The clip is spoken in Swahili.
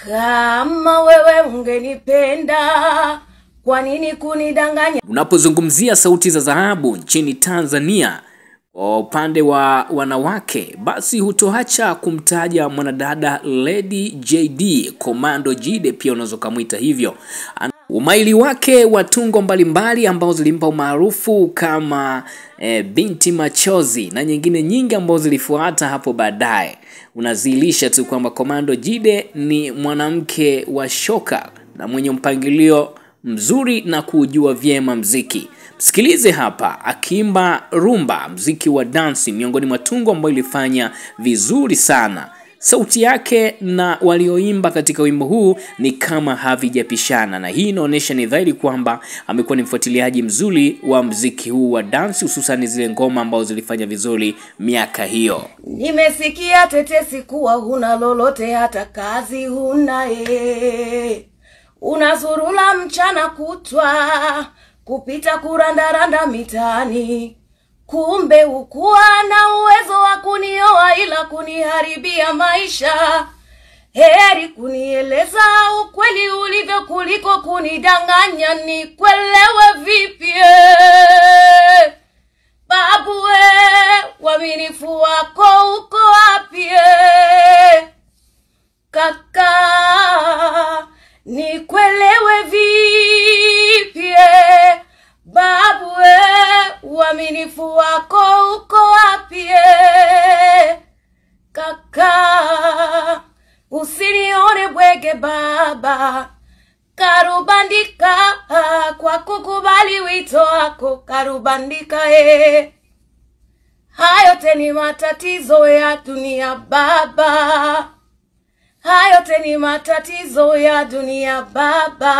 Kama wewe ungenipenda, kwa nini kunidanganya? Unapozungumzia sauti za dhahabu nchini Tanzania kwa upande wa wanawake, basi hutoacha kumtaja mwanadada Lady JD, Commando Jide pia unaweza kumuita hivyo. Umaili wake wa tungo mbalimbali ambao zilimpa umaarufu kama Binti Machozi na nyingine nyingi ambazo zilifuata hapo baadaye, unazilisha tu kwamba Commando Jide ni mwanamke wa shoka na mwenye mpangilio mzuri na kujua vyema mziki. Msikilize hapa akiimba rumba, mziki wa dance, miongoni mwa tungo ambayo ilifanya vizuri sana. Sauti yake na walioimba katika wimbo huu ni kama havijapishana, na hii inaonyesha ni dhahiri kwamba amekuwa ni mfuatiliaji mzuri wa mziki huu wa dance, hususan zile ngoma ambazo zilifanya vizuri miaka hiyo. Nimesikia tetesi kuwa huna lolote, hata kazi huna unazurula mchana kutwa kupita kurandaranda mitaani, kumbe ukuwa na uwezo wa kunioa ila kuniharibia maisha. Heri kunieleza ukweli ulivyo kuliko kunidanganya. Nikuelewe vipi babu uaminifu wako uko wapi kaka? Nikuelewe vipi babu uaminifu wako uko wapi kaka? Usinione bwege baba, karubandika kwa kukubali wito wako, karubandika hayo teni matatizo ya dunia baba, hayo teni matatizo ya dunia baba.